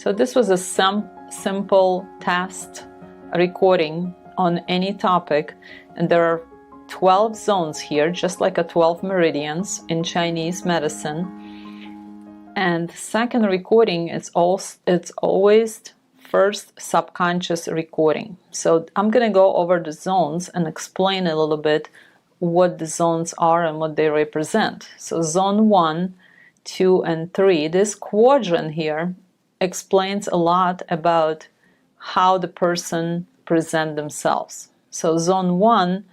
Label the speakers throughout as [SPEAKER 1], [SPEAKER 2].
[SPEAKER 1] So this was a simple test recording on any topic, and there are 12 zones here, just like a 12 meridians in Chinese medicine. And the second recording, it's always first subconscious recording. So I'm going to go over the zones and explain a little bit what the zones are and what they represent. So zone 1, 2, and 3, this quadrant here explains a lot about how the person presents themselves. So zone 1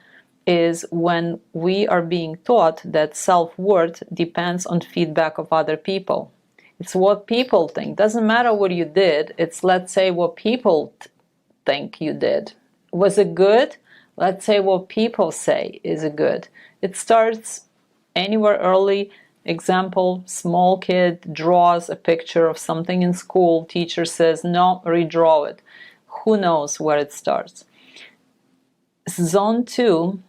[SPEAKER 1] is when we are being taught that self-worth depends on feedback of other people. It's what people think. Doesn't matter what you did. It's, let's say, what people think you did. Was it good? Let's say what people say is it good. It starts anywhere early. Example, small kid draws a picture of something in school. Teacher says, no, redraw it. Who knows where it starts? Zone 2,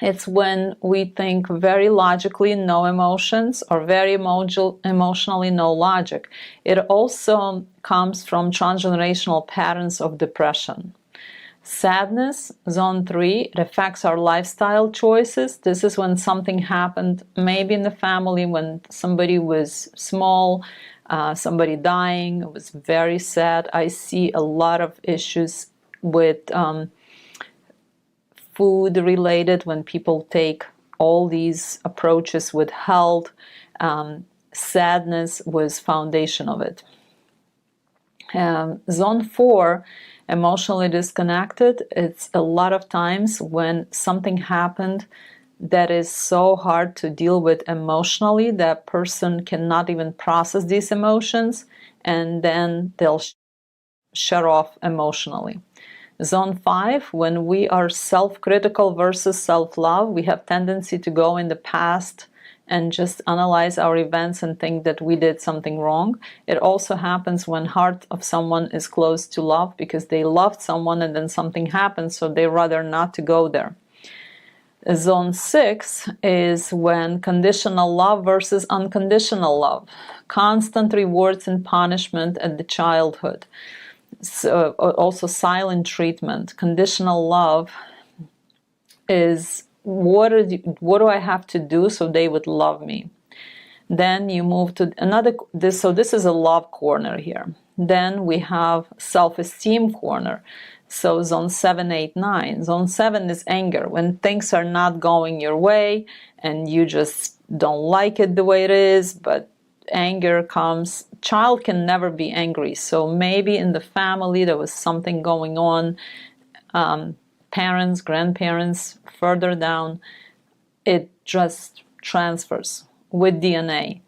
[SPEAKER 1] it's when we think very logically, no emotions, or very emotionally, no logic. It also comes from transgenerational patterns of depression. Sadness, zone 3, it affects our lifestyle choices. This is when something happened, maybe in the family, when somebody was small, somebody dying. It was very sad. I see a lot of issues with food related, when people take all these approaches with health. Sadness was foundation of it. Zone 4, emotionally disconnected. It's a lot of times when something happened that is so hard to deal with emotionally, that person cannot even process these emotions, and then they'll shut off emotionally. Zone 5, when we are self-critical versus self-love, we have tendency to go in the past and just analyze our events and think that we did something wrong. It also happens when heart of someone is close to love, because they loved someone and then something happens, so they rather not to go there. Zone 6 is when conditional love versus unconditional love. Constant rewards and punishment at the childhood. So also silent treatment. Conditional love is what do I have to do so they would love me? Then you move to another, so this is a love corner here. Then we have self-esteem corner. So zone 7, 8, 9. Zone 7 is anger, when things are not going your way and you just don't like it the way it is, but anger comes. Child can never be angry, so maybe in the family there was something going on. Parents, grandparents, further down, it just transfers with DNA.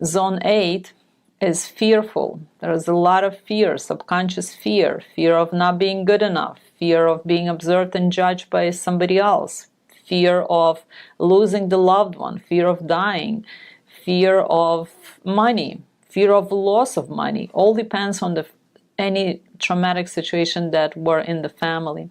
[SPEAKER 1] Zone 8 is fearful. There is a lot of fear, subconscious fear, fear of not being good enough, fear of being observed and judged by somebody else, fear of losing the loved one, fear of dying, fear of money, fear of loss of money. All depends on any traumatic situation that were in the family.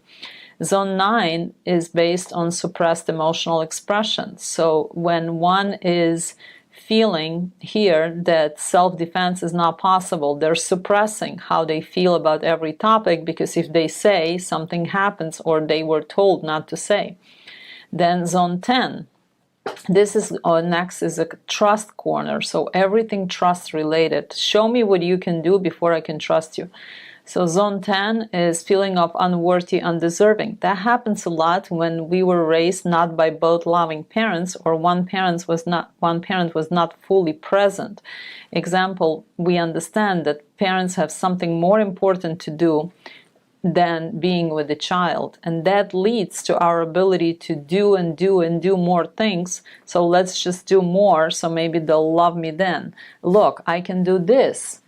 [SPEAKER 1] Zone 9 is based on suppressed emotional expression. So when one is feeling here that self-defense is not possible, they're suppressing how they feel about every topic, because if they say, something happens, or they were told not to say. Then zone 10, this is next is a trust corner. So everything trust related. Show me what you can do before I can trust you. So zone 10 is feeling of unworthy, undeserving. That happens a lot when we were raised not by both loving parents, or one parent was not fully present. Example, we understand that parents have something more important to do than being with the child, and that leads to our ability to do and do and do more things. So let's just do more, so maybe they'll love me then. Look, I can do this.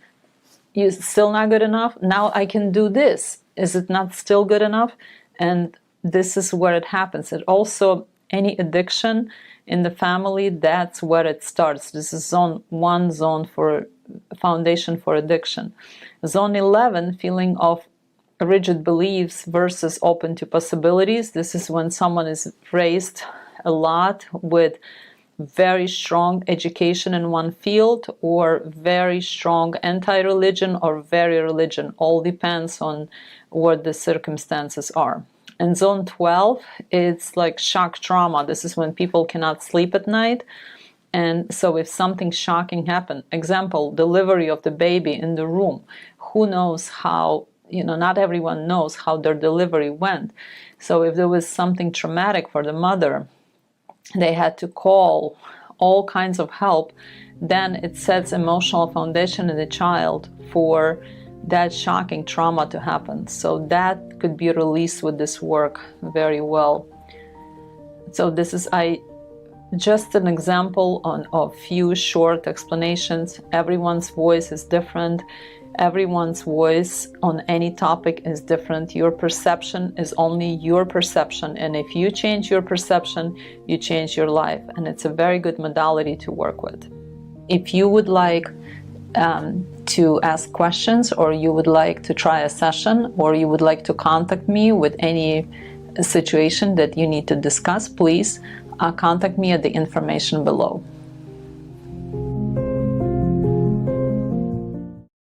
[SPEAKER 1] You still not good enough? Now I can do this. Is it not still good enough? And this is where it happens. It also, any addiction in the family, that's where it starts. This is zone 1, zone for foundation for addiction. Zone 11, feeling of rigid beliefs versus open to possibilities. This is when someone is raised a lot with very strong education in one field, or very strong anti-religion, or very religion. All depends on what the circumstances are. And zone 12, it's like shock trauma. This is when people cannot sleep at night. And so if something shocking happened, example, delivery of the baby in the room, who knows how, not everyone knows how their delivery went. So if there was something traumatic for the mother, they had to call all kinds of help, then it sets emotional foundation in the child for that shocking trauma to happen. So that could be released with this work very well. So this is just an example of few short explanations. Everyone's voice is different. Everyone's voice on any topic is different. Your perception is only your perception. And if you change your perception, you change your life. And it's a very good modality to work with. If you would like to ask questions, or you would like to try a session, or you would like to contact me with any situation that you need to discuss, please contact me at the information below.